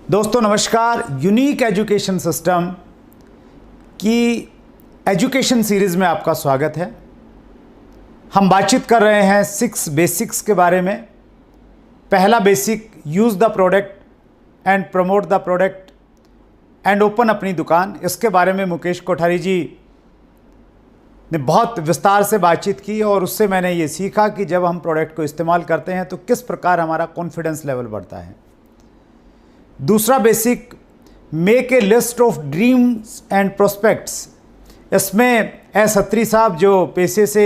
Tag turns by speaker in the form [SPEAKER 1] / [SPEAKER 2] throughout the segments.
[SPEAKER 1] दोस्तों नमस्कार। Unique education system की एजुकेशन सीरीज़ में आपका स्वागत है। हम बातचीत कर रहे हैं 6 बेसिक्स के बारे में। पहला basic, use the product and promote the product and open अपनी दुकान। इसके बारे में मुकेश कोठारी जी ने बहुत विस्तार से बातचीत की और उससे मैंने ये सीखा कि जब हम प्रोडक्ट को इस्तेमाल करते हैं तो किस प्रकार हमारा कॉन्फिडेंस लेवल बढ़ता है। दूसरा basic, make a list of dreams and prospects. इसमें एस अत्री साहब जो पेशे से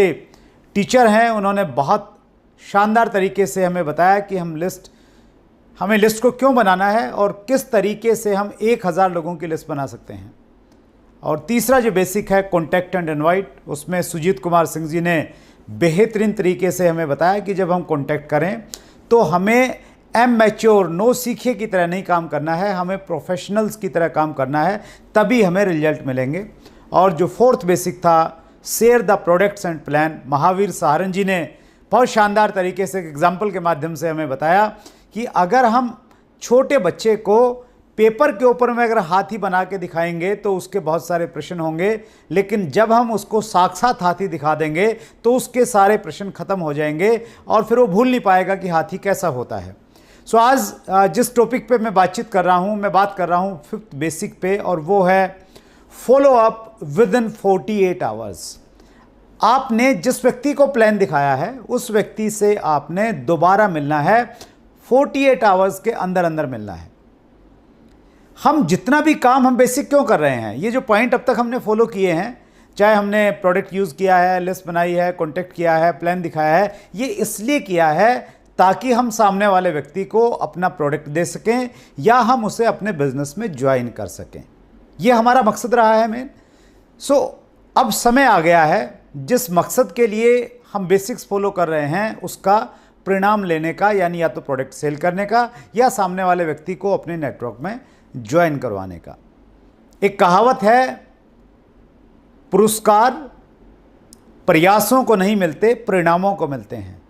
[SPEAKER 1] टीचर हैं, उन्होंने बहुत शानदार तरीके से हमें बताया कि हमें लिस्ट को क्यों बनाना है और किस तरीके से हम 1000 लोगों की लिस्ट बना सकते हैं। और तीसरा जो बेसिक है, कॉन्टैक्ट एंड इनवाइट, उसमें सुजीत कुमार सिंह जी ने बेहतरीन तरीके से हमें बताया कि जब हम कॉन्टैक्ट करें तो हमें मैच्योर नो सीखे की तरह नहीं काम करना है, हमें प्रोफेशनल्स की तरह काम करना है, तभी हमें रिजल्ट मिलेंगे। और जो फोर्थ बेसिक था, share the products and plan, Mahavir Saharan ji ने बहुत शानदार तरीके से एग्जाम्पल के माध्यम से हमें बताया कि अगर हम छोटे बच्चे को पेपर के ऊपर में अगर हाथी बना के दिखाएंगे तो उसके बहुत सारे प्रश्न होंगे, लेकिन जब हम उसको साक्षात हाथी दिखा देंगे तो उसके सारे प्रश्न खत्म हो जाएंगे और फिर वो भूल नहीं पाएगा कि हाथी कैसा होता है। सो आज जिस टॉपिक पे मैं बातचीत कर रहा हूँ, मैं बात कर रहा हूँ 5th बेसिक पे, और वो है follow up with in 48 hours. आपने जिस व्यक्ति को प्लान दिखाया है उस व्यक्ति से आपने दोबारा मिलना है, 48 आवर्स के अंदर अंदर मिलना है। हम जितना भी काम हम बेसिक क्यों कर रहे हैं, ये जो पॉइंट अब तक हमने फॉलो किए हैं, चाहे हमने प्रोडक्ट यूज़ किया है, लिस्ट बनाई है, कॉन्टेक्ट किया है, प्लान दिखाया है, ये इसलिए किया है ताकि हम सामने वाले व्यक्ति को अपना प्रोडक्ट दे सकें या हम उसे अपने बिजनेस में ज्वाइन कर सकें। ये हमारा मकसद रहा है मेन। सो अब समय आ गया है जिस मकसद के लिए हम बेसिक्स फॉलो कर रहे हैं उसका परिणाम लेने का, यानी या तो प्रोडक्ट सेल करने का या सामने वाले व्यक्ति को अपने नेटवर्क में ज्वाइन करवाने का। एक कहावत है, पुरस्कार प्रयासों को नहीं मिलते, परिणामों को मिलते हैं।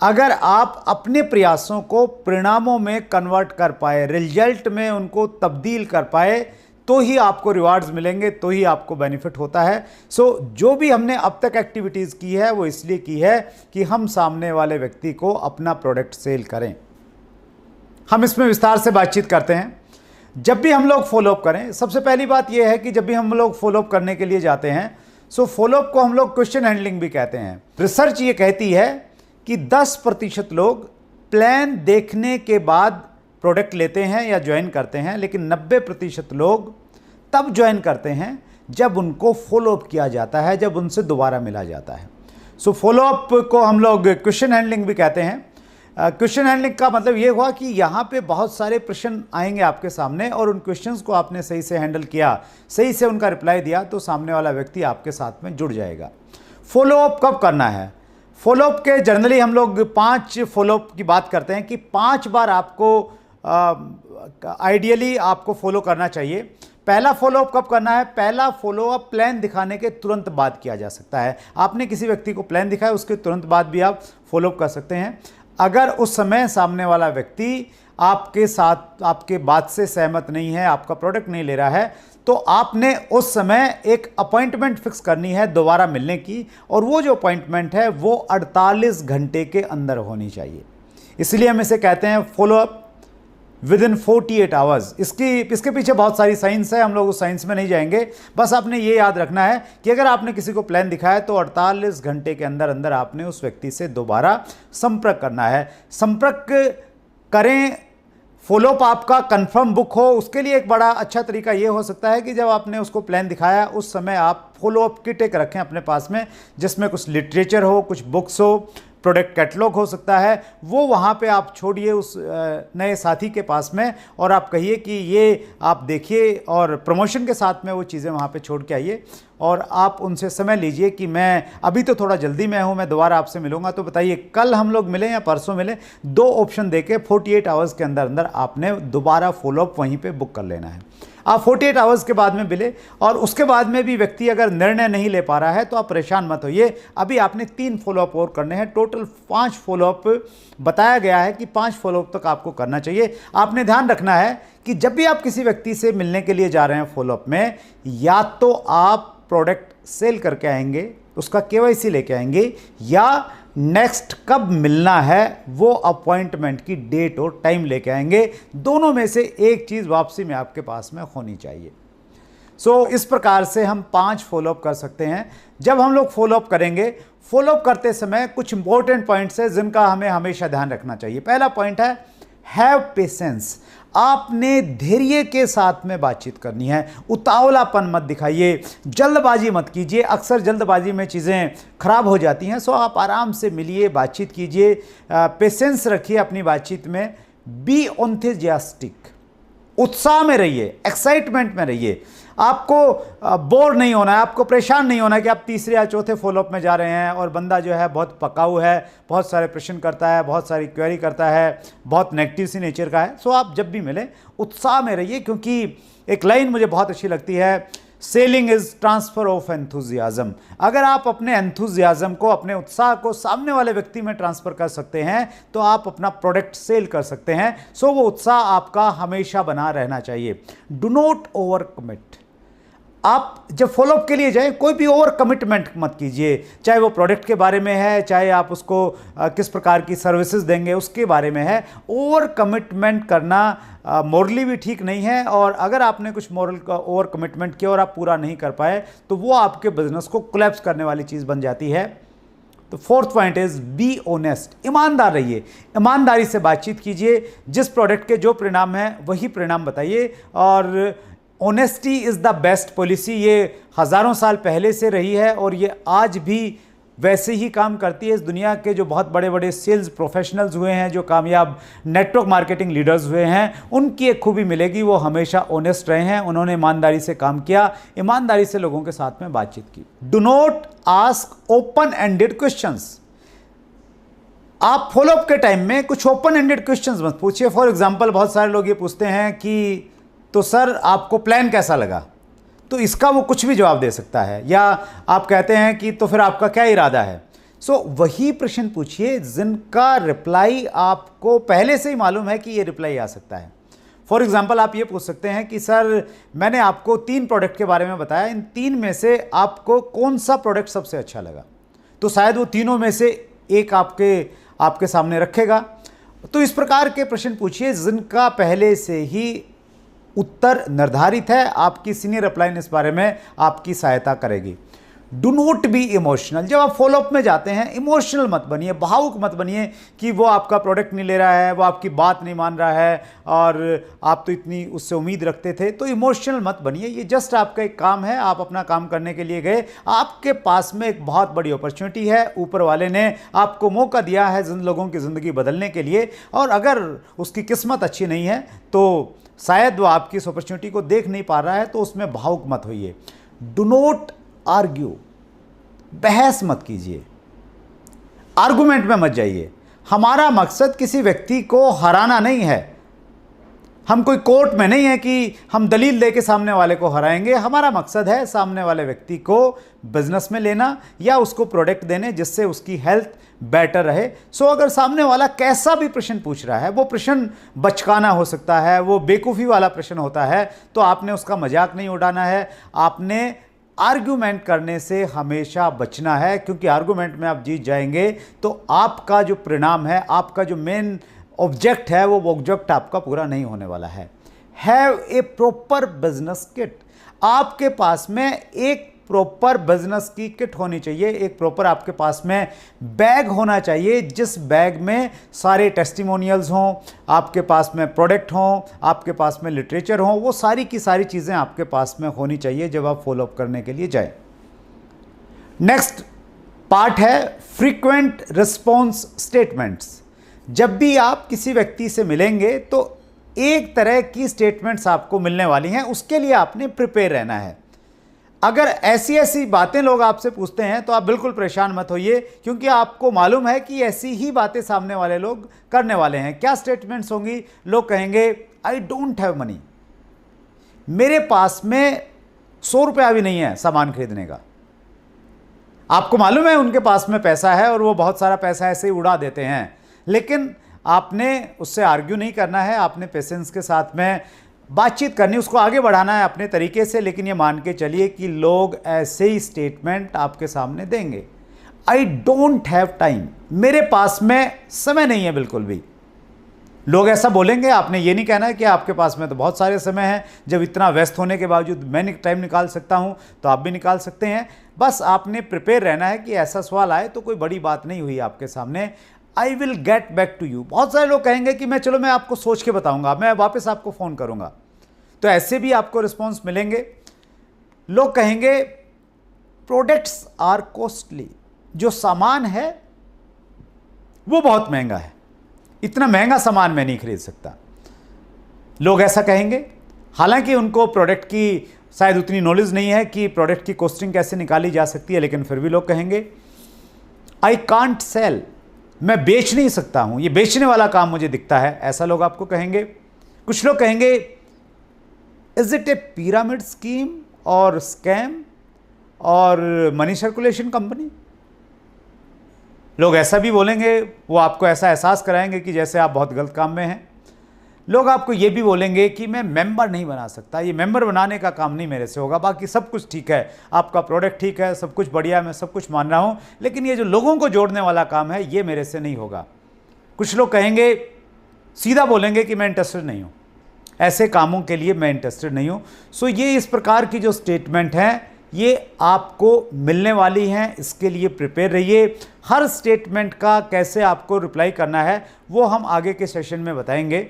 [SPEAKER 1] अगर आप अपने प्रयासों को परिणामों में कन्वर्ट कर पाए, रिजल्ट में उनको तब्दील कर पाए, तो ही आपको रिवार्ड्स मिलेंगे, तो ही आपको बेनिफिट होता है। सो जो भी हमने अब तक एक्टिविटीज़ की है वो इसलिए की है कि हम सामने वाले व्यक्ति को अपना प्रोडक्ट सेल करें। हम इसमें विस्तार से बातचीत करते हैं। जब भी हम लोग फॉलोअप करें, सबसे पहली बात यह है कि जब भी हम लोग फॉलोअप करने के लिए जाते हैं, सो फॉलोअप को हम लोग क्वेश्चन हैंडलिंग भी कहते हैं। रिसर्च ये कहती है कि 10% लोग प्लान देखने के बाद प्रोडक्ट लेते हैं या ज्वाइन करते हैं, लेकिन 90% लोग तब ज्वाइन करते हैं जब उनको फॉलोअप किया जाता है, जब उनसे दोबारा मिला जाता है। सो फॉलोअप को हम लोग क्वेश्चन हैंडलिंग भी कहते हैं। क्वेश्चन हैंडलिंग का मतलब ये हुआ कि यहाँ पे बहुत सारे प्रश्न आएंगे आपके सामने और उन क्वेश्चंस को आपने सही से हैंडल किया, सही से उनका रिप्लाई दिया, तो सामने वाला व्यक्ति आपके साथ में जुड़ जाएगा। फॉलोअप कब करना है? फॉलोअप के जनरली हम लोग 5 फॉलोअप की बात करते हैं कि 5 बार आपको आइडियली आपको फॉलो करना चाहिए। पहला फॉलोअप कब करना है? पहला फॉलोअप प्लान दिखाने के तुरंत बाद किया जा सकता है। आपने किसी व्यक्ति को प्लान दिखाया, उसके तुरंत बाद भी आप फॉलोअप कर सकते हैं। अगर उस समय सामने वाला व्यक्ति आपके साथ आपके बात से सहमत नहीं है, आपका प्रोडक्ट नहीं ले रहा है, तो आपने उस समय एक अपॉइंटमेंट फिक्स करनी है दोबारा मिलने की, और वो जो अपॉइंटमेंट है वो 48 घंटे के अंदर होनी चाहिए। इसलिए हम इसे कहते हैं फॉलोअप विद इन 48 आवर्स। इसके पीछे बहुत सारी साइंस है, हम लोग उस साइंस में नहीं जाएंगे। बस आपने ये याद रखना है कि अगर आपने किसी को प्लान दिखाया तो 48 घंटे के अंदर अंदर आपने उस व्यक्ति से दोबारा संपर्क करना है। संपर्क करें, फॉलोअप आपका कंफर्म बुक हो। उसके लिए एक बड़ा अच्छा तरीका ये हो सकता है कि जब आपने उसको प्लान दिखाया उस समय आप फॉलोअप किट एक रखें अपने पास में, जिसमें कुछ लिटरेचर हो, कुछ बुक्स हो, प्रोडक्ट कैटलॉग हो सकता है, वो वहाँ पे आप छोड़िए उस नए साथी के पास में और आप कहिए कि ये आप देखिए, और प्रमोशन के साथ में वो चीज़ें वहाँ पे छोड़ के आइए और आप उनसे समय लीजिए कि मैं अभी तो थोड़ा जल्दी में हूँ, मैं दोबारा आपसे मिलूँगा, तो बताइए कल हम लोग मिलें या परसों मिलें। 2 ऑप्शन देके 48 आवर्स के अंदर अंदर आपने दोबारा फॉलोअप वहीं पर बुक कर लेना है। आप 48 आवर्स के बाद में मिले और उसके बाद में भी व्यक्ति अगर निर्णय नहीं ले पा रहा है तो आप परेशान मत होइए। अभी आपने 3 फॉलोअप और करने हैं, टोटल 5 फॉलोअप बताया गया है कि 5 फॉलोअप तक आपको करना चाहिए। आपने ध्यान रखना है कि जब भी आप किसी व्यक्ति से मिलने के लिए जा रहे हैं फॉलोअप में, या तो आप प्रोडक्ट सेल करके आएंगे, उसका केवाईसी लेके आएंगे, या नेक्स्ट कब मिलना है वो अपॉइंटमेंट की डेट और टाइम लेके आएंगे। दोनों में से एक चीज़ वापसी में आपके पास में होनी चाहिए। इस प्रकार से हम 5 फॉलोअप कर सकते हैं। जब हम लोग फॉलोअप करेंगे, फॉलोअप करते समय कुछ इंपॉर्टेंट पॉइंट्स है जिनका हमें हमेशा ध्यान रखना चाहिए। पहला पॉइंट है हैव पेशेंस। आपने धैर्य के साथ में बातचीत करनी है, उतावलापन मत दिखाइए, जल्दबाजी मत कीजिए। अक्सर जल्दबाजी में चीज़ें खराब हो जाती हैं। सो आप आराम से मिलिए, बातचीत कीजिए, पेशेंस रखिए अपनी बातचीत में। बी एंथुसियास्टिक, उत्साह में रहिए, एक्साइटमेंट में रहिए। आपको बोर नहीं होना है, आपको परेशान नहीं होना है कि आप तीसरे या चौथे फॉलोअप में जा रहे हैं और बंदा जो है बहुत पकाऊ है, बहुत सारे प्रश्न करता है, बहुत सारी क्वेरी करता है, बहुत नेगेटिव सी नेचर का है। आप जब भी मिलें उत्साह में रहिए, क्योंकि एक लाइन मुझे बहुत अच्छी लगती है, selling is transfer of enthusiasm. अगर आप अपने एंथुजियाज्म को, अपने उत्साह को सामने वाले व्यक्ति में ट्रांसफर कर सकते हैं तो आप अपना प्रोडक्ट सेल कर सकते हैं। वो उत्साह आपका हमेशा बना रहना चाहिए। Do not over commit. आप जब फॉलोअप के लिए जाएं, कोई भी ओवर कमिटमेंट मत कीजिए, चाहे वो प्रोडक्ट के बारे में है, चाहे आप उसको किस प्रकार की सर्विसेज देंगे उसके बारे में है। ओवर कमिटमेंट करना मॉरली भी ठीक नहीं है, और अगर आपने कुछ मॉरल का ओवर कमिटमेंट किया और आप पूरा नहीं कर पाए तो वो आपके बिजनेस को कोलैप्स करने वाली चीज़ बन जाती है। तो fourth point is be honest. ईमानदार रहिए, ईमानदारी से बातचीत कीजिए। जिस प्रोडक्ट के जो परिणाम है वही परिणाम बताइए। और honesty is the best policy. ये हज़ारों साल पहले से रही है और ये आज भी वैसे ही काम करती है। इस दुनिया के जो बहुत बड़े बड़े सेल्स प्रोफेशनल्स हुए हैं, जो कामयाब नेटवर्क मार्केटिंग लीडर्स हुए हैं, उनकी एक खूबी मिलेगी, वो हमेशा ऑनेस्ट रहे हैं। उन्होंने ईमानदारी से काम किया, ईमानदारी से लोगों के साथ में बातचीत की। Do not ask open ended questions. आप फॉलोअप के टाइम में कुछ ओपन एंडेड क्वेश्चंस मत पूछिए। फॉर एग्जाम्पल, बहुत सारे लोग ये पूछते हैं कि तो सर आपको प्लान कैसा लगा, तो इसका वो कुछ भी जवाब दे सकता है। या आप कहते हैं कि तो फिर आपका क्या इरादा है। वही प्रश्न पूछिए जिनका रिप्लाई आपको पहले से ही मालूम है कि ये रिप्लाई आ सकता है। फॉर एग्जाम्पल, आप ये पूछ सकते हैं कि सर मैंने आपको 3 प्रोडक्ट के बारे में बताया, इन 3 में से आपको कौन सा प्रोडक्ट सबसे अच्छा लगा। तो शायद वो तीनों में से एक आपके सामने रखेगा। तो इस प्रकार के प्रश्न पूछिए जिनका पहले से ही उत्तर निर्धारित है। आपकी सीनियर अपलाइन इस बारे में आपकी सहायता करेगी। Do not be emotional. जब आप फॉलोअप में जाते हैं, इमोशनल मत बनिए, भावुक मत बनिए कि वो आपका प्रोडक्ट नहीं ले रहा है, वो आपकी बात नहीं मान रहा है और आप तो इतनी उससे उम्मीद रखते थे। तो इमोशनल मत बनिए। ये जस्ट आपका एक काम है, आप अपना काम करने के लिए गए। आपके पास में एक बहुत बड़ी अपॉर्चुनिटी है, ऊपर वाले ने आपको मौका दिया है जिन लोगों की ज़िंदगी बदलने के लिए। और अगर उसकी किस्मत अच्छी नहीं है तो शायद वो आपकी इस अपॉर्चुनिटी को देख नहीं पा रहा है, तो उसमें भावुक मत होइए। Do not argue. बहस मत कीजिए, आर्गुमेंट में मत जाइए। हमारा मकसद किसी व्यक्ति को हराना नहीं है। हम कोई कोर्ट में नहीं है कि हम दलील लेके सामने वाले को हराएंगे। हमारा मकसद है सामने वाले व्यक्ति को बिजनेस में लेना या उसको प्रोडक्ट देने जिससे उसकी हेल्थ बेटर रहे। अगर सामने वाला कैसा भी प्रश्न पूछ रहा है, वो प्रश्न बचकाना हो सकता है, वो बेवकूफ़ी वाला प्रश्न होता है, तो आपने उसका मजाक नहीं उड़ाना है। आपने आर्गुमेंट करने से हमेशा बचना है, क्योंकि आर्गुमेंट में आप जीत जाएंगे तो आपका जो परिणाम है, आपका जो मेन ऑब्जेक्ट है, वो ऑब्जेक्ट आपका पूरा नहीं होने वाला है। Have a proper business kit. आपके पास में एक प्रॉपर बिजनेस की किट होनी चाहिए। एक प्रॉपर आपके पास में बैग होना चाहिए, जिस बैग में सारे टेस्टिमोनियल्स हों, आपके पास में प्रोडक्ट हों, आपके पास में लिटरेचर हों। वो सारी की सारी चीज़ें आपके पास में होनी चाहिए जब आप फॉलोअप करने के लिए जाए। नेक्स्ट पार्ट है फ्रीक्वेंट रिस्पॉन्स स्टेटमेंट्स। जब भी आप किसी व्यक्ति से मिलेंगे तो एक तरह की स्टेटमेंट्स आपको मिलने वाली हैं, उसके लिए आपने प्रिपेयर रहना है। अगर ऐसी ऐसी बातें लोग आपसे पूछते हैं तो आप बिल्कुल परेशान मत होइए, क्योंकि आपको मालूम है कि ऐसी ही बातें सामने वाले लोग करने वाले हैं। क्या स्टेटमेंट्स होंगी? लोग कहेंगे आई डोंट हैव मनी, मेरे पास में 100 रुपया भी नहीं है सामान खरीदने का। आपको मालूम है उनके पास में पैसा है और वो बहुत सारा पैसा ऐसे ही उड़ा देते हैं, लेकिन आपने उससे आर्ग्यू नहीं करना है, आपने पेशेंस के साथ में बातचीत करनी, उसको आगे बढ़ाना है अपने तरीके से। लेकिन ये मान के चलिए कि लोग ऐसे ही स्टेटमेंट आपके सामने देंगे, आई डोंट हैव टाइम, मेरे पास में समय नहीं है बिल्कुल भी। लोग ऐसा बोलेंगे, आपने ये नहीं कहना है कि आपके पास में तो बहुत सारे समय हैं, जब इतना व्यस्त होने के बावजूद मैं टाइम निकाल सकता हूं, तो आप भी निकाल सकते हैं। बस आपने प्रिपेयर रहना है कि ऐसा सवाल आए तो कोई बड़ी बात नहीं हुई आपके सामने, I will get back to you. बहुत सारे लोग कहेंगे कि मैं आपको सोच के बताऊंगा, मैं वापस आपको फ़ोन करूंगा, तो ऐसे भी आपको रिस्पॉन्स मिलेंगे। लोग कहेंगे प्रोडक्ट्स आर कॉस्टली, जो सामान है वो बहुत महंगा है, इतना महंगा सामान मैं नहीं खरीद सकता। लोग ऐसा कहेंगे, हालांकि उनको प्रोडक्ट की शायद उतनी नॉलेज नहीं है कि प्रोडक्ट की कॉस्टिंग कैसे निकाली जा सकती है, लेकिन फिर भी लोग कहेंगे आई कांट सेल, मैं बेच नहीं सकता हूं, ये बेचने वाला काम मुझे दिखता है, ऐसा लोग आपको कहेंगे। कुछ लोग कहेंगे is it A pyramid scheme और स्कैम और मनी सर्कुलेशन कंपनी। लोग ऐसा भी बोलेंगे, वो आपको ऐसा एहसास कराएंगे कि जैसे आप बहुत गलत काम में हैं। लोग आपको ये भी बोलेंगे कि मैं मेंबर नहीं बना सकता, ये मेंबर बनाने का काम नहीं मेरे से होगा, बाकी सब कुछ ठीक है, आपका प्रोडक्ट ठीक है, सब कुछ बढ़िया है, मैं सब कुछ मान रहा हूं, लेकिन ये जो लोगों को जोड़ने वाला काम है ये मेरे से नहीं होगा। कुछ लोग कहेंगे, सीधा बोलेंगे कि मैं इंटरेस्टेड नहीं हूं, ऐसे कामों के लिए मैं इंटरेस्टेड नहीं हूं। सो ये इस प्रकार की जो स्टेटमेंट हैं ये आपको मिलने वाली हैं, इसके लिए प्रिपेयर रहिए। हर स्टेटमेंट का कैसे आपको रिप्लाई करना है वो हम आगे के सेशन में बताएंगे,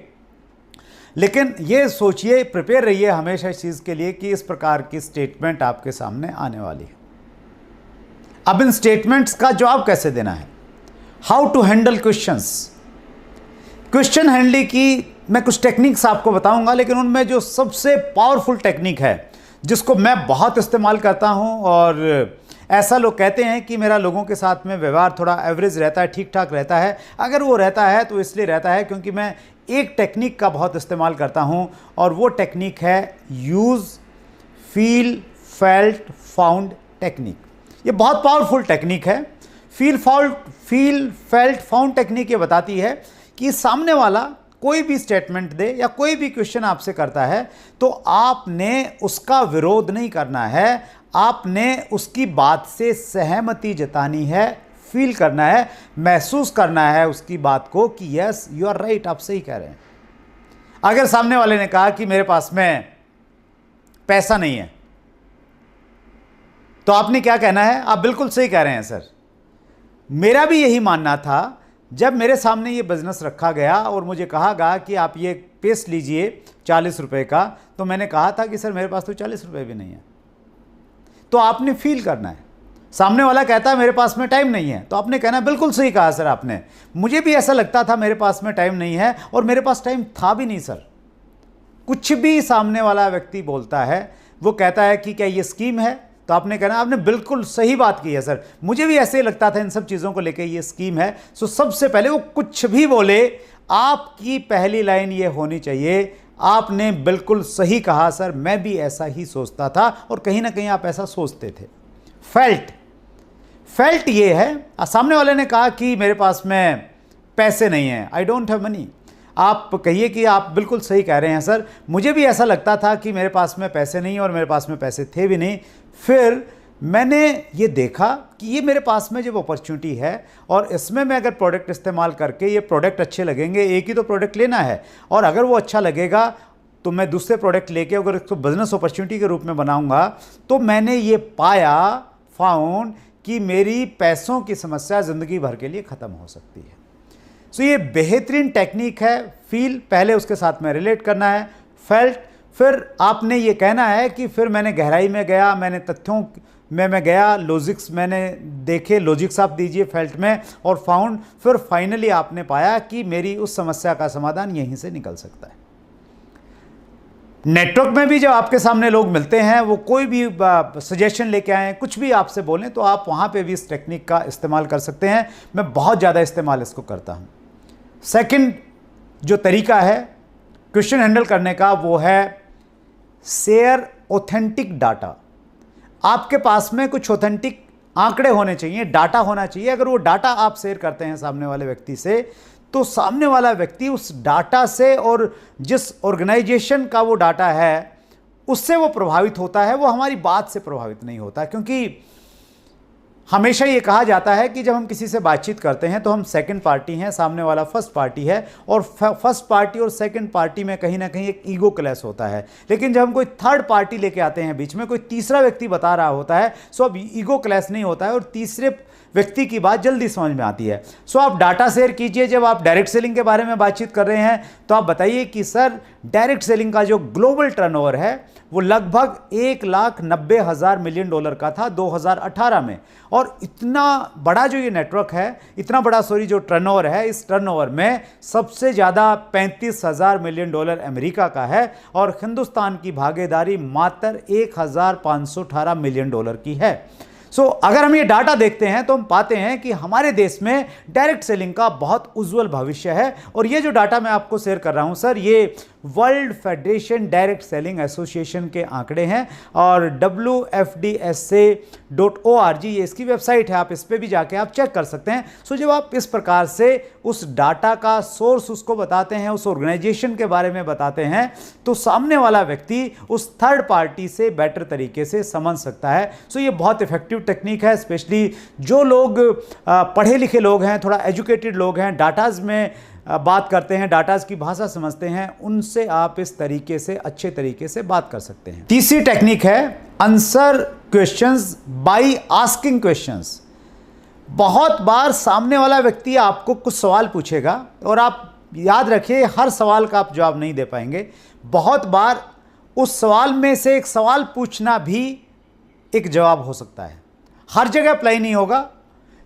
[SPEAKER 1] लेकिन ये सोचिए, प्रिपेयर रहिए हमेशा इस चीज़ के लिए कि इस प्रकार की स्टेटमेंट आपके सामने आने वाली है। अब इन स्टेटमेंट्स का जवाब कैसे देना है, how to handle questions. Question handling की मैं कुछ टेक्निक्स आपको बताऊंगा, लेकिन उनमें जो सबसे पावरफुल टेक्निक है जिसको मैं बहुत इस्तेमाल करता हूं, और ऐसा लोग कहते हैं कि मेरा लोगों के साथ में व्यवहार थोड़ा एवरेज रहता है, ठीक ठाक रहता है। अगर वो रहता है तो इसलिए रहता है क्योंकि मैं एक टेक्निक का बहुत इस्तेमाल करता हूं, और वो टेक्निक है use feel felt found technique. ये बहुत पावरफुल टेक्निक है। फील फेल्ट फाउंड टेक्निक ये बताती है कि सामने वाला कोई भी स्टेटमेंट दे या कोई भी क्वेश्चन आपसे करता है तो आपने उसका विरोध नहीं करना है, आपने उसकी बात से सहमति जतानी है, फील करना है, महसूस करना है उसकी बात को कि यस यू आर राइट, आप सही कह रहे हैं। अगर सामने वाले ने कहा कि मेरे पास में पैसा नहीं है, तो आपने क्या कहना है, आप बिल्कुल सही कह रहे हैं सर, मेरा भी यही मानना था। जब मेरे सामने ये बिजनेस रखा गया और मुझे कहा गया कि आप ये पेस्ट लीजिए 40 रुपए का, तो मैंने कहा था कि सर मेरे पास तो 40 रुपए भी नहीं है। तो आपने फील करना है। सामने वाला कहता है मेरे पास में टाइम नहीं है, तो आपने कहना बिल्कुल सही कहा सर आपने, मुझे भी ऐसा लगता था मेरे पास में टाइम नहीं है, और मेरे पास टाइम था भी नहीं सर। कुछ भी सामने वाला व्यक्ति बोलता है, वो कहता है कि क्या ये स्कीम है, तो आपने कहना आपने बिल्कुल सही बात की है सर, मुझे भी ऐसे ही लगता था इन सब चीज़ों को लेके ये स्कीम है। सो सबसे पहले वो कुछ भी बोले, आपकी पहली लाइन ये होनी चाहिए, आपने बिल्कुल सही कहा सर, मैं भी ऐसा ही सोचता था, और कहीं ना कहीं आप ऐसा सोचते थे। फेल्ट ये है, सामने वाले ने कहा कि मेरे पास में पैसे नहीं हैं, आई डोंट हैव मनी, आप कहिए कि आप बिल्कुल सही कह रहे हैं सर, मुझे भी ऐसा लगता था कि मेरे पास में पैसे नहीं और मेरे पास में पैसे थे भी नहीं, फिर मैंने ये देखा कि ये मेरे पास में जब अपॉर्चुनिटी है और इसमें मैं अगर प्रोडक्ट इस्तेमाल करके, ये प्रोडक्ट अच्छे लगेंगे, एक ही तो प्रोडक्ट लेना है, और अगर वो अच्छा लगेगा तो मैं दूसरे प्रोडक्ट लेके अगर इसको बिजनेस अपॉर्चुनिटी के रूप में बनाऊंगा, तो मैंने ये फाउंड कि मेरी पैसों की समस्या ज़िंदगी भर के लिए ख़त्म हो सकती है। सो ये बेहतरीन टेक्निक है। फील पहले उसके साथ में रिलेट करना है, फेल्ट फिर आपने ये कहना है कि फिर मैंने गहराई में गया, मैंने तथ्यों में मैं गया, लॉजिक्स मैंने देखे, लॉजिक्स आप दीजिए फेल्ट में, और फाउंड, फिर फाइनली आपने पाया कि मेरी उस समस्या का समाधान यहीं से निकल सकता है। नेटवर्क में भी जब आपके सामने लोग मिलते हैं, वो कोई भी सजेशन लेके आए, कुछ भी आपसे बोलें, तो आप वहाँ पे भी इस टेक्निक का इस्तेमाल कर सकते हैं। मैं बहुत ज़्यादा इस्तेमाल इसको करता हूँ। सेकंड जो तरीका है क्वेश्चन हैंडल करने का, वो है शेयर ऑथेंटिक डाटा। आपके पास में कुछ ऑथेंटिक आंकड़े होने चाहिए, डाटा होना चाहिए। अगर वो डाटा आप शेयर करते हैं सामने वाले व्यक्ति से, तो सामने वाला व्यक्ति उस डाटा से और जिस ऑर्गेनाइजेशन का वो डाटा है उससे वो प्रभावित होता है, वो हमारी बात से प्रभावित नहीं होता। क्योंकि हमेशा ये कहा जाता है कि जब हम किसी से बातचीत करते हैं तो हम सेकंड पार्टी हैं, सामने वाला फर्स्ट पार्टी है, और फर्स्ट पार्टी और सेकंड पार्टी में कहीं ना कहीं एक ईगो क्लैश होता है। लेकिन जब हम कोई थर्ड पार्टी लेके आते हैं बीच में, कोई तीसरा व्यक्ति बता रहा होता है, सो अब ईगो क्लैश नहीं होता है और तीसरे व्यक्ति की बात जल्दी समझ में आती है। सो आप डाटा शेयर कीजिए। जब आप डायरेक्ट सेलिंग के बारे में बातचीत कर रहे हैं तो आप बताइए कि सर, डायरेक्ट सेलिंग का जो ग्लोबल टर्नओवर है वो लगभग $1,90,000 का था 2018 में, और इतना बड़ा जो ये नेटवर्क है, इतना बड़ा जो टर्नओवर है, इस टर्नओवर में सबसे ज़्यादा $35,000 अमेरिका का है और हिंदुस्तान की भागीदारी मात्र $1,518 की है। सो अगर हम ये डाटा देखते हैं तो हम पाते हैं कि हमारे देश में डायरेक्ट सेलिंग का बहुत उज्जवल भविष्य है। और ये जो डाटा मैं आपको शेयर कर रहा हूं सर, ये world federation direct selling association के आंकड़े हैं और WFDSA.org ये इसकी वेबसाइट है, आप इस पर भी जाके आप चेक कर सकते हैं। सो जब आप इस प्रकार से उस डाटा का सोर्स उसको बताते हैं, उस ऑर्गेनाइजेशन के बारे में बताते हैं, तो सामने वाला व्यक्ति उस थर्ड पार्टी से बेटर तरीके से समझ सकता है। सो ये बहुत इफेक्टिव टेक्निक है, स्पेशली जो लोग पढ़े लिखे लोग हैं, थोड़ा एजुकेटेड लोग हैं, डाटाज में बात करते हैं, डाटाज की भाषा समझते हैं, उनसे आप इस तरीके से अच्छे तरीके से बात कर सकते हैं। तीसरी टेक्निक है answer questions by asking questions. बहुत बार सामने वाला व्यक्ति आपको कुछ सवाल पूछेगा और आप याद रखिए हर सवाल का आप जवाब नहीं दे पाएंगे। बहुत बार उस सवाल में से एक सवाल पूछना भी एक जवाब हो सकता है, हर जगह अप्लाई नहीं होगा।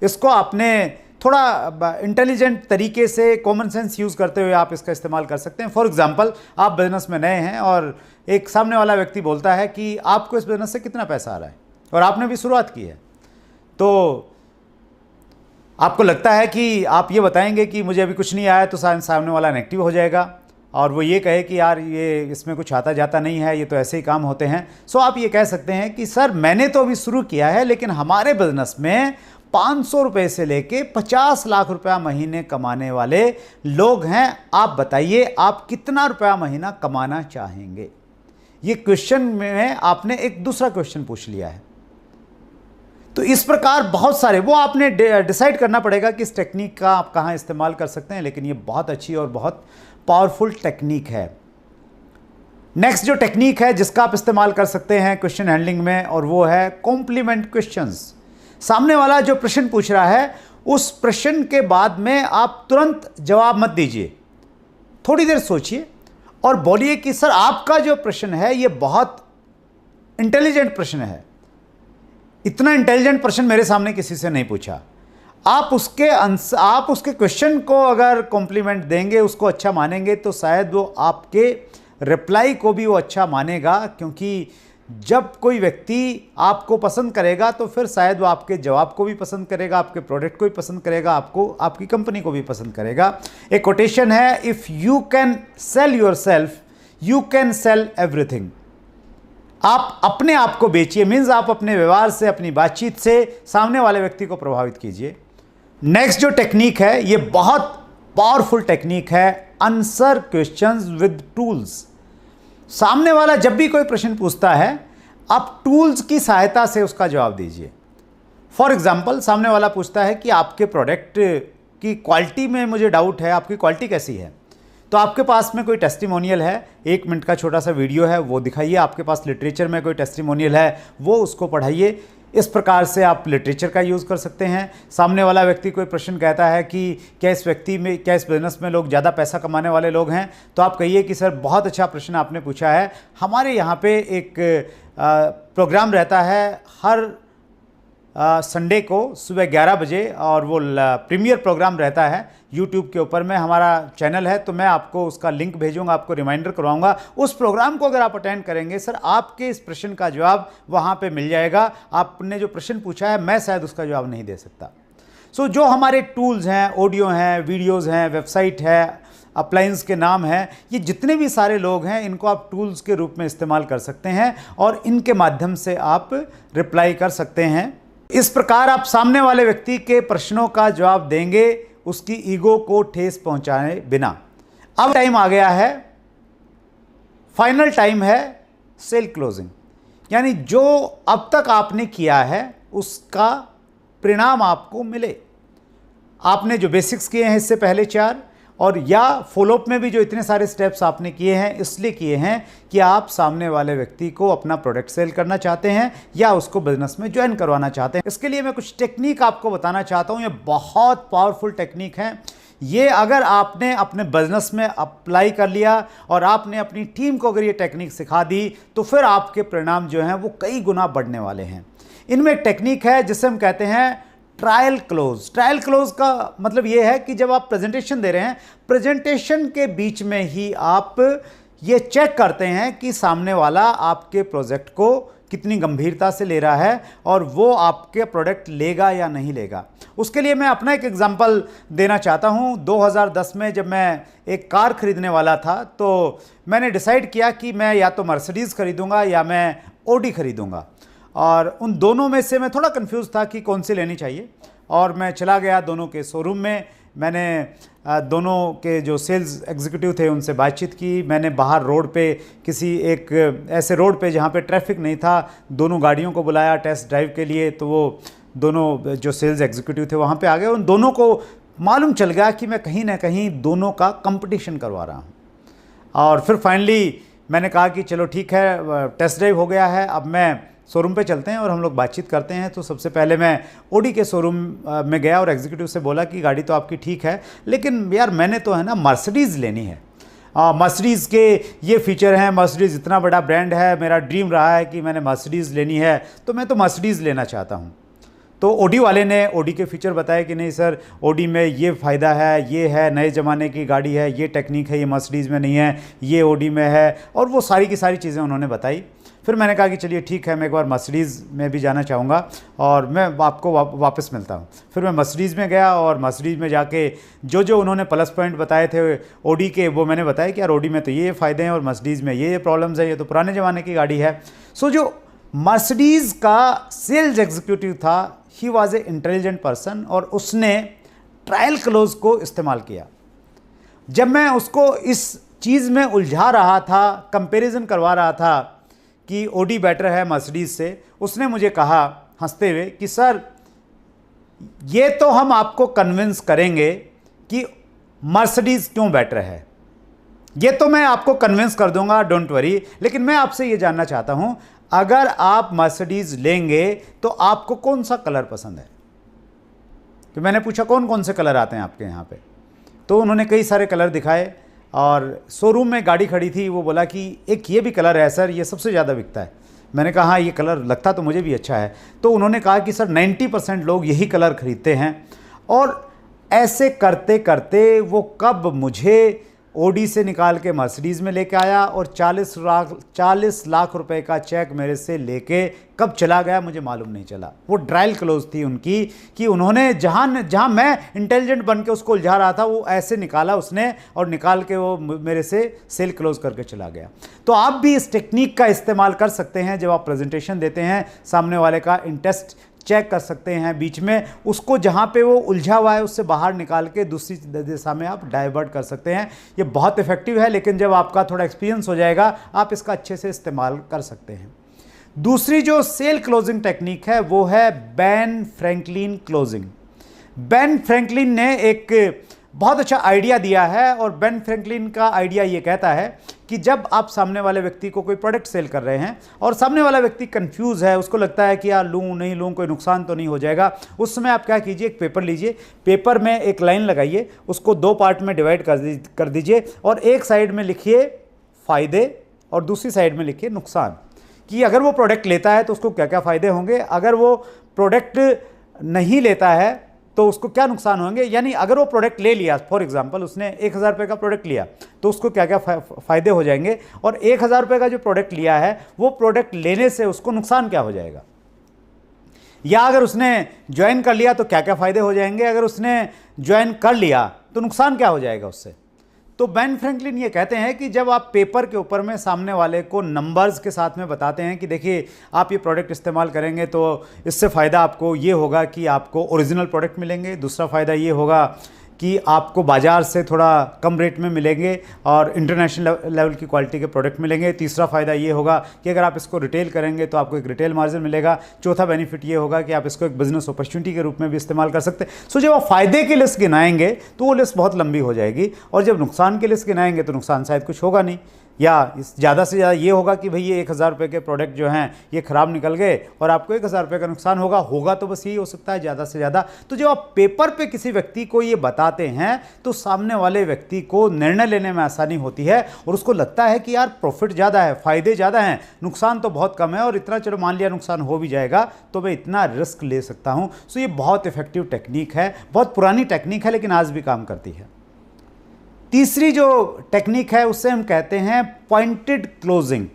[SPEAKER 1] इसको आपने थोड़ा इंटेलिजेंट तरीके से कॉमन सेंस यूज़ करते हुए आप इसका इस्तेमाल कर सकते हैं। फॉर एग्जांपल, आप बिजनेस में नए हैं और एक सामने वाला व्यक्ति बोलता है कि आपको इस बिजनेस से कितना पैसा आ रहा है, और आपने भी शुरुआत की है, तो आपको लगता है कि आप ये बताएंगे कि मुझे अभी कुछ नहीं आया, तो सामने वाला नेगेटिव हो जाएगा और वो ये कहे कि यार ये इसमें कुछ आता जाता नहीं है, ये तो ऐसे ही काम होते हैं। सो आप ये कह सकते हैं कि सर, मैंने तो अभी शुरू किया है, लेकिन हमारे बिजनेस में 500 रुपये से लेके 50 लाख रुपया महीने कमाने वाले लोग हैं। आप बताइए आप कितना रुपया महीना कमाना चाहेंगे। ये क्वेश्चन में आपने एक दूसरा क्वेश्चन पूछ लिया है। तो इस प्रकार बहुत सारे, वो आपने डिसाइड करना पड़ेगा कि इस टेक्निक का आप कहाँ इस्तेमाल कर सकते हैं, लेकिन ये बहुत अच्छी और बहुत पावरफुल टेक्निक है। नेक्स्ट जो टेक्निक है जिसका आप इस्तेमाल कर सकते हैं क्वेश्चन हैंडलिंग में, और वो है कॉम्प्लीमेंट क्वेश्चंस। सामने वाला जो प्रश्न पूछ रहा है, उस प्रश्न के बाद में आप तुरंत जवाब मत दीजिए, थोड़ी देर सोचिए और बोलिए कि सर, आपका जो प्रश्न है ये बहुत इंटेलिजेंट प्रश्न है, इतना इंटेलिजेंट प्रश्न मेरे सामने किसी से नहीं पूछा। आप उसके क्वेश्चन को अगर कॉम्प्लीमेंट देंगे, उसको अच्छा मानेंगे, तो शायद वो आपके रिप्लाई को भी वो अच्छा मानेगा। क्योंकि जब कोई व्यक्ति आपको पसंद करेगा तो फिर शायद वो आपके जवाब को भी पसंद करेगा, आपके प्रोडक्ट को भी पसंद करेगा, आपको, आपकी कंपनी को भी पसंद करेगा। एक कोटेशन है, if you can sell your self you can sell everything. आप अपने आप को बेचिए, मीन्स आप अपने व्यवहार से, अपनी बातचीत से सामने वाले व्यक्ति को प्रभावित कीजिए। नेक्स्ट जो टेक्निक है, ये बहुत पावरफुल टेक्निक है, आंसर क्वेश्चंस विद टूल्स। सामने वाला जब भी कोई प्रश्न पूछता है, आप टूल्स की सहायता से उसका जवाब दीजिए। फॉर एग्जाम्पल, सामने वाला पूछता है कि आपके प्रोडक्ट की क्वालिटी में मुझे डाउट है, आपकी क्वालिटी कैसी है। तो आपके पास में कोई टेस्टिमोनियल है, 1 मिनट का छोटा सा वीडियो है, वो दिखाइए। आपके पास लिटरेचर में कोई टेस्टिमोनियल है, वो उसको पढ़ाइए। इस प्रकार से आप लिटरेचर का यूज़ कर सकते हैं। सामने वाला व्यक्ति कोई प्रश्न कहता है कि क्या इस बिज़नेस में लोग ज़्यादा पैसा कमाने वाले लोग हैं, तो आप कहिए कि सर, बहुत अच्छा प्रश्न आपने पूछा है। हमारे यहाँ पे एक प्रोग्राम रहता है हर संडे को सुबह 11 बजे, और वो प्रीमियर प्रोग्राम रहता है यूट्यूब के ऊपर में, हमारा चैनल है, तो मैं आपको उसका लिंक भेजूंगा, आपको रिमाइंडर करवाऊंगा। उस प्रोग्राम को अगर आप अटेंड करेंगे सर, आपके इस प्रश्न का जवाब वहाँ पे मिल जाएगा। आपने जो प्रश्न पूछा है, मैं शायद उसका जवाब नहीं दे सकता। सो जो हमारे टूल्स हैं, ऑडियो हैं, वीडियोज़ हैं, वेबसाइट है, अप्लायंस के नाम हैं, ये जितने भी सारे लोग हैं इनको आप टूल्स के रूप में इस्तेमाल कर सकते हैं और इनके माध्यम से आप रिप्लाई कर सकते हैं। इस प्रकार आप सामने वाले व्यक्ति के प्रश्नों का जवाब देंगे उसकी ईगो को ठेस पहुंचाए बिना। अब टाइम आ गया है, फाइनल टाइम है सेल क्लोजिंग, यानी जो अब तक आपने किया है उसका परिणाम आपको मिले। आपने जो बेसिक्स किए हैं इससे पहले 4 और या फॉलोअप में भी जो इतने सारे स्टेप्स आपने किए हैं इसलिए किए हैं कि आप सामने वाले व्यक्ति को अपना प्रोडक्ट सेल करना चाहते हैं या उसको बिजनेस में ज्वाइन करवाना चाहते हैं। इसके लिए मैं कुछ टेक्निक आपको बताना चाहता हूं। ये बहुत पावरफुल टेक्निक है। ये अगर आपने अपने बिजनेस में अप्लाई कर लिया और आपने अपनी टीम को अगर ये टेक्निक सिखा दी तो फिर आपके परिणाम जो हैं वो कई गुना बढ़ने वाले हैं। इनमें एक टेक्निक है जिसे हम कहते हैं ट्रायल क्लोज। ट्रायल क्लोज का मतलब यह है कि जब आप प्रेजेंटेशन दे रहे हैं, प्रेजेंटेशन के बीच में ही आप ये चेक करते हैं कि सामने वाला आपके प्रोजेक्ट को कितनी गंभीरता से ले रहा है और वो आपके प्रोडक्ट लेगा या नहीं लेगा। उसके लिए मैं अपना एक एग्जांपल देना चाहता हूं। 2010 में जब मैं एक कार खरीदने वाला था तो मैंने डिसाइड किया कि मैं या तो मर्सिडीज़ खरीदूंगा या मैं ऑडी खरीदूंगा, और उन दोनों में से मैं थोड़ा कंफ्यूज था कि कौन सी लेनी चाहिए। और मैं चला गया दोनों के शोरूम में, मैंने दोनों के जो सेल्स एग्जीक्यूटिव थे उनसे बातचीत की। मैंने बाहर रोड पे किसी एक ऐसे रोड पे जहाँ पे ट्रैफिक नहीं था दोनों गाड़ियों को बुलाया टेस्ट ड्राइव के लिए। तो वो दोनों जो सेल्स एग्जीक्यूटिव थे वहाँ पे आ गए। उन दोनों को मालूम चल गया कि मैं कहीं ना कहीं दोनों का कंपटीशन करवा रहा हूँ। और फिर फाइनली मैंने कहा कि चलो ठीक है, टेस्ट ड्राइव हो गया है, अब मैं शोरूम पे चलते हैं और हम लोग बातचीत करते हैं। तो सबसे पहले मैं ऑडी के शोरूम में गया और एग्जीक्यूटिव से बोला कि गाड़ी तो आपकी ठीक है, लेकिन यार मैंने तो है ना मर्सिडीज़ लेनी है। मर्सिडीज़ के ये फीचर हैं, मर्सिडीज़ इतना बड़ा ब्रांड है, मेरा ड्रीम रहा है कि मैंने मर्सिडीज़ लेनी है, तो मैं तो मर्सिडीज़ लेना चाहता हूँ। तो ऑडी वाले ने ऑडी के फीचर बताए कि नहीं सर, ऑडी में ये फ़ायदा है, ये है, नए ज़माने की गाड़ी है, ये टेक्निक है, ये मर्सिडीज़ में नहीं है, ये ऑडी में है, और वो सारी की सारी चीज़ें उन्होंने बताई। फिर मैंने कहा कि चलिए ठीक है, मैं एक बार मर्सिडीज़ में भी जाना चाहूँगा और मैं आपको वापस मिलता हूँ। फिर मैं मर्सिडीज़ में गया और मर्सिडीज़ में जाके जो उन्होंने प्लस पॉइंट बताए थे ऑडी के, वो मैंने बताया कि यार ऑडी में तो ये फ़ायदे हैं और मर्सिडीज़ में ये प्रॉब्लम्स है, ये तो पुराने ज़माने की गाड़ी है। सो जो मर्सिडीज़ का सेल्स एग्जीक्यूटिव था, he was a intelligent person और उसने ट्रायल क्लोज को इस्तेमाल किया। जब मैं उसको इस चीज़ में उलझा रहा था, कंपैरिजन करवा रहा था कि ऑडी बेटर है मर्सिडीज़ से, उसने मुझे कहा हंसते हुए कि सर ये तो हम आपको कन्विंस करेंगे कि मर्सिडीज़ क्यों बेटर है, ये तो मैं आपको कन्विंस कर दूंगा, डोंट वरी, लेकिन मैं आपसे ये जानना चाहता हूं अगर आप मर्सिडीज़ लेंगे तो आपको कौन सा कलर पसंद है। तो मैंने पूछा कौन कौन से कलर आते हैं आपके यहाँ पे, तो उन्होंने कई सारे कलर दिखाए और शोरूम में गाड़ी खड़ी थी, वो बोला कि एक ये भी कलर है सर, ये सबसे ज़्यादा बिकता है। मैंने कहा हाँ ये कलर लगता तो मुझे भी अच्छा है। तो उन्होंने कहा कि सर 90% लोग यही कलर खरीदते हैं। और ऐसे करते करते वो कब मुझे ऑडी से निकाल के मर्सिडीज़ में लेके आया और 40 लाख रुपए का चेक मेरे से लेके कब चला गया मुझे मालूम नहीं चला। वो ट्रायल क्लोज थी उनकी कि उन्होंने जहाँ मैं इंटेलिजेंट बन के उसको उलझा रहा था, वो ऐसे निकाला उसने और निकाल के वो मेरे से सेल क्लोज करके चला गया। तो आप भी इस टेक्निक का इस्तेमाल कर सकते हैं। जब आप प्रेजेंटेशन देते हैं, सामने वाले का इंटरेस्ट चेक कर सकते हैं, बीच में उसको जहाँ पे वो उलझा हुआ है उससे बाहर निकाल के दूसरी दिशा में आप डाइवर्ट कर सकते हैं। ये बहुत इफेक्टिव है, लेकिन जब आपका थोड़ा एक्सपीरियंस हो जाएगा आप इसका अच्छे से इस्तेमाल कर सकते हैं। दूसरी जो सेल क्लोजिंग टेक्निक है वो है Ben Franklin closing. Ben Franklin ने एक बहुत अच्छा आइडिया दिया है और बेन फ्रैंकलिन का आइडिया ये कहता है कि जब आप सामने वाले व्यक्ति को कोई प्रोडक्ट सेल कर रहे हैं और सामने वाला व्यक्ति कंफ्यूज है, उसको लगता है कि यार लूँ नहीं लूँ, कोई नुकसान तो नहीं हो जाएगा, उस समय आप क्या कीजिए, एक पेपर लीजिए, पेपर में एक लाइन लगाइए, उसको 2 पार्ट में डिवाइड कर दीजिए और एक साइड में लिखिए फ़ायदे और दूसरी साइड में लिखिए नुकसान, कि अगर वो प्रोडक्ट लेता है तो उसको क्या क्या फ़ायदे होंगे, अगर वो प्रोडक्ट नहीं लेता है तो उसको क्या नुकसान होंगे। यानी अगर वो प्रोडक्ट ले लिया, फॉर एग्जांपल उसने 1000 रुपये का प्रोडक्ट लिया तो उसको क्या क्या फ़ायदे हो जाएंगे, और 1000 रुपये का जो प्रोडक्ट लिया है वो प्रोडक्ट लेने से उसको नुकसान क्या हो जाएगा। या अगर उसने ज्वाइन कर लिया तो क्या क्या फ़ायदे हो जाएंगे, अगर उसने ज्वाइन कर लिया तो नुकसान क्या हो जाएगा उससे। तो बेन फ्रैंकलिन ये कहते हैं कि जब आप पेपर के ऊपर में सामने वाले को नंबर्स के साथ में बताते हैं कि देखिए आप ये प्रोडक्ट इस्तेमाल करेंगे तो इससे फ़ायदा आपको ये होगा कि आपको ओरिजिनल प्रोडक्ट मिलेंगे, दूसरा फ़ायदा ये होगा कि आपको बाज़ार से थोड़ा कम रेट में मिलेंगे और इंटरनेशनल लेवल की क्वालिटी के प्रोडक्ट मिलेंगे, तीसरा फ़ायदा ये होगा कि अगर आप इसको रिटेल करेंगे तो आपको एक रिटेल मार्जिन मिलेगा, चौथा बेनिफिट ये होगा कि आप इसको एक बिज़नेस अपॉर्चुनिटी के रूप में भी इस्तेमाल कर सकते हैं। सो जब आप फ़ायदे की लिस्ट गिनाएंगे तो वो लिस्ट बहुत लंबी हो जाएगी, और जब नुकसान की लिस्ट गिनाएंगे तो नुकसान शायद कुछ होगा नहीं, या ज़्यादा से ज़्यादा ये होगा कि भाई ये 1000 रुपये के प्रोडक्ट जो हैं ये ख़राब निकल गए और आपको 1000 रुपये का नुकसान होगा तो बस यही हो सकता है ज़्यादा से ज़्यादा। तो जब आप पेपर पे किसी व्यक्ति को ये बताते हैं तो सामने वाले व्यक्ति को निर्णय लेने में आसानी होती है और उसको लगता है कि यार प्रॉफिट ज़्यादा है, फ़ायदे ज़्यादा हैं, नुकसान तो बहुत कम है, और इतना चलो मान लिया नुकसान हो भी जाएगा तो मैं इतना रिस्क ले सकता हूँ। सो ये बहुत इफेक्टिव टेक्निक है, बहुत पुरानी टेक्निक है लेकिन आज भी काम करती है। तीसरी जो टेक्निक है उससे हम कहते हैं पॉइंटेड क्लोजिंग।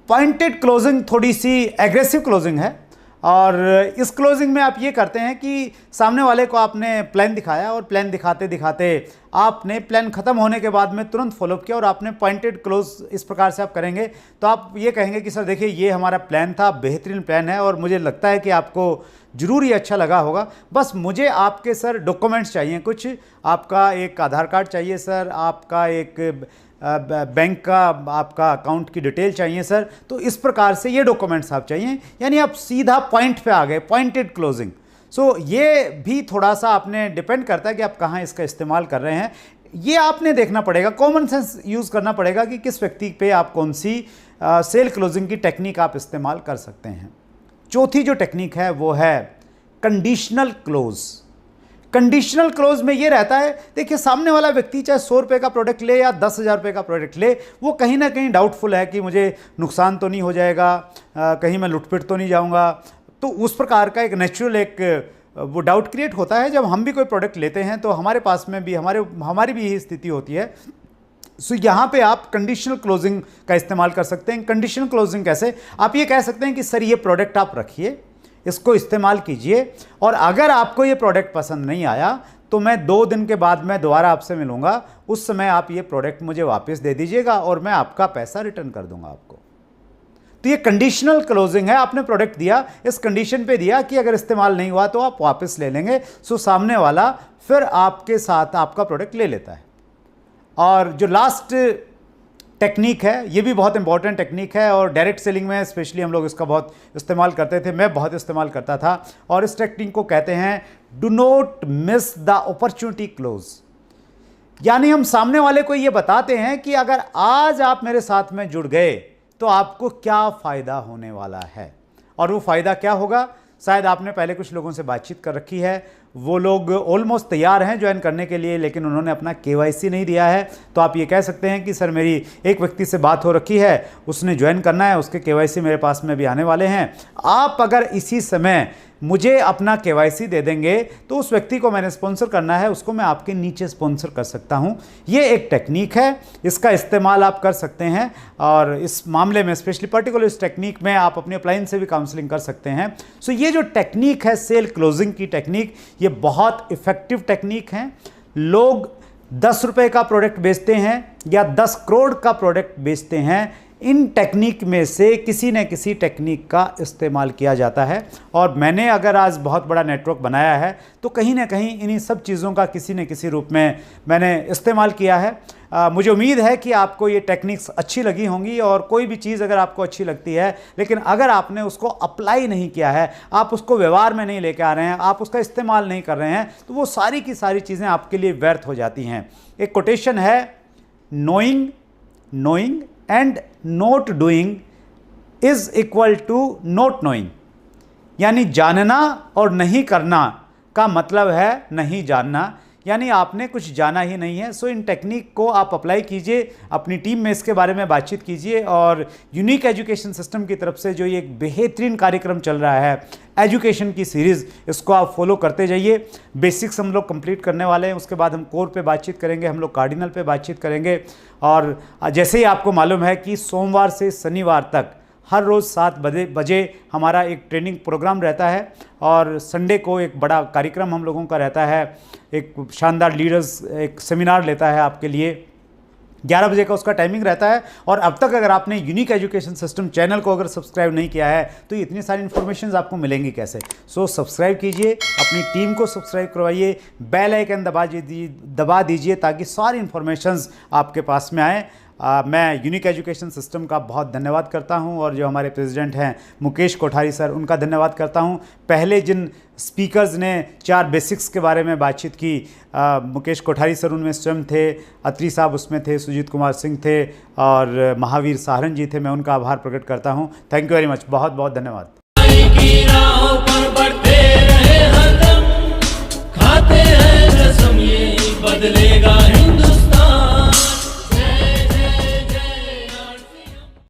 [SPEAKER 1] पॉइंटेड क्लोजिंग थोड़ी सी एग्रेसिव क्लोजिंग है, और इस क्लोजिंग में आप ये करते हैं कि सामने वाले को आपने प्लान दिखाया और प्लान दिखाते दिखाते आपने प्लान ख़त्म होने के बाद में तुरंत फॉलोअप किया और आपने पॉइंटेड क्लोज इस प्रकार से आप करेंगे तो आप ये कहेंगे कि सर देखिए ये हमारा प्लान था, बेहतरीन प्लान है और मुझे लगता है कि आपको ज़रूर ये अच्छा लगा होगा, बस मुझे आपके सर डॉक्यूमेंट्स चाहिए, कुछ आपका एक आधार कार्ड चाहिए सर, आपका एक बैंक का आपका अकाउंट की डिटेल चाहिए सर, तो इस प्रकार से ये डॉक्यूमेंट्स आप चाहिए, यानी आप सीधा पॉइंट पे आ गए, पॉइंटेड क्लोजिंग। सो ये भी थोड़ा सा आपने डिपेंड करता है कि आप कहाँ इसका इस्तेमाल कर रहे हैं, ये आपने देखना पड़ेगा, कॉमन सेंस यूज़ करना पड़ेगा कि किस व्यक्ति पे आप कौन सी सेल क्लोजिंग की टेक्निक आप इस्तेमाल कर सकते हैं। चौथी जो टेक्निक है वो है कंडीशनल क्लोज। कंडीशनल क्लोज में ये रहता है, देखिए सामने वाला व्यक्ति चाहे 100 रुपये का प्रोडक्ट ले या 10,000 रुपये का प्रोडक्ट ले, वो कहीं ना कहीं डाउटफुल है कि मुझे नुकसान तो नहीं हो जाएगा, कहीं मैं लुटपिट तो नहीं जाऊंगा। तो उस प्रकार का एक नेचुरल एक वो डाउट क्रिएट होता है जब हम भी कोई प्रोडक्ट लेते हैं तो हमारे पास में भी हमारी भी यही स्थिति होती है। सो यहाँ पे आप कंडीशनल क्लोजिंग का इस्तेमाल कर सकते हैं। कंडीशनल क्लोजिंग कैसे, आप ये कह सकते हैं कि सर ये प्रोडक्ट आप रखिए, इसको इस्तेमाल कीजिए, और अगर आपको ये प्रोडक्ट पसंद नहीं आया तो मैं 2 दिन के बाद मैं दोबारा आपसे मिलूंगा, उस समय आप ये प्रोडक्ट मुझे वापस दे दीजिएगा और मैं आपका पैसा रिटर्न कर दूंगा आपको। तो ये कंडीशनल क्लोजिंग है, आपने प्रोडक्ट दिया, इस कंडीशन पे दिया कि अगर इस्तेमाल नहीं हुआ तो आप वापस ले लेंगे। सो सामने वाला फिर आपके साथ आपका प्रोडक्ट ले लेता है। और जो लास्ट टेक्निक है ये भी बहुत इंपॉर्टेंट टेक्निक है, और डायरेक्ट सेलिंग में स्पेशली हम लोग इसका बहुत इस्तेमाल करते थे, मैं बहुत इस्तेमाल करता था, और इस टेक्निक को कहते हैं do not miss the opportunity close. यानी हम सामने वाले को ये बताते हैं कि अगर आज आप मेरे साथ में जुड़ गए तो आपको क्या फ़ायदा होने वाला है, और वो फ़ायदा क्या होगा। शायद आपने पहले कुछ लोगों से बातचीत कर रखी है, वो लोग ऑलमोस्ट तैयार हैं ज्वाइन करने के लिए, लेकिन उन्होंने अपना KYC नहीं दिया है। तो आप ये कह सकते हैं कि सर मेरी एक व्यक्ति से बात हो रखी है, उसने ज्वाइन करना है, उसके KYC मेरे पास में भी आने वाले हैं, आप अगर इसी समय मुझे अपना KYC दे देंगे तो उस व्यक्ति को मैंने स्पॉन्सर करना है, उसको मैं आपके नीचे स्पॉन्सर कर सकता हूं। ये एक टेक्निक है, इसका इस्तेमाल आप कर सकते हैं, और इस मामले में स्पेशली पर्टिकुलर इस टेक्निक में आप अपने अपलाइन से भी काउंसलिंग कर सकते हैं। सो ये जो टेक्निक है सेल क्लोजिंग की टेक्निक, ये बहुत इफेक्टिव टेक्निक है। लोग 10 रुपये का प्रोडक्ट बेचते हैं या 10 करोड़ का प्रोडक्ट बेचते हैं, इन टेक्निक में से किसी न किसी टेक्निक का इस्तेमाल किया जाता है। और मैंने अगर आज बहुत बड़ा नेटवर्क बनाया है तो कहीं ना कहीं इन्हीं सब चीज़ों का किसी न किसी रूप में मैंने इस्तेमाल किया है। मुझे उम्मीद है कि आपको ये टेक्निक्स अच्छी लगी होंगी, और कोई भी चीज़ अगर आपको अच्छी लगती है लेकिन अगर आपने उसको अप्लाई नहीं किया है, आप उसको व्यवहार में नहीं लेके आ रहे हैं, आप उसका इस्तेमाल नहीं कर रहे हैं, तो वो सारी की सारी चीज़ें आपके लिए व्यर्थ हो जाती हैं। एक कोटेशन है, knowing and not doing is equal to not knowing. यानी जानना और नहीं करना का मतलब है नहीं जानना, यानी आपने कुछ जाना ही नहीं है। सो इन टेक्निक को आप अप्लाई कीजिए, अपनी टीम में इसके बारे में बातचीत कीजिए, और यूनिक एजुकेशन सिस्टम की तरफ से जो ये एक बेहतरीन कार्यक्रम चल रहा है एजुकेशन की सीरीज़, इसको आप फॉलो करते जाइए। बेसिक्स हम लोग कंप्लीट करने वाले हैं, उसके बाद हम कोर पे बातचीत करेंगे, हम लोग कार्डिनल पे बातचीत करेंगे। और जैसे ही आपको मालूम है कि सोमवार से शनिवार तक हर रोज़ 7 बजे हमारा एक ट्रेनिंग प्रोग्राम रहता है और संडे को एक बड़ा कार्यक्रम हम लोगों का रहता है। एक शानदार लीडर्स एक सेमिनार लेता है आपके लिए, 11 बजे का उसका टाइमिंग रहता है। और अब तक अगर आपने यूनिक एजुकेशन सिस्टम चैनल को अगर सब्सक्राइब नहीं किया है तो इतनी सारी इन्फॉर्मेशन आपको मिलेंगी कैसे। सो सब्सक्राइब कीजिए, अपनी टीम को सब्सक्राइब करवाइए, बेल आइकन दबा दीजिए ताकि सारी इन्फॉर्मेशंस आपके पास में आए। मैं यूनिक एजुकेशन सिस्टम का बहुत धन्यवाद करता हूं और जो हमारे प्रेसिडेंट हैं मुकेश कोठारी सर, उनका धन्यवाद करता हूं। पहले जिन स्पीकर्स ने 4 बेसिक्स के बारे में बातचीत की, मुकेश कोठारी सर उनमें स्वयं थे, अत्री साहब उसमें थे, सुजीत कुमार सिंह थे और महावीर सहारन जी थे। मैं उनका आभार प्रकट करता हूँ। थैंक यू वेरी मच, बहुत बहुत धन्यवाद।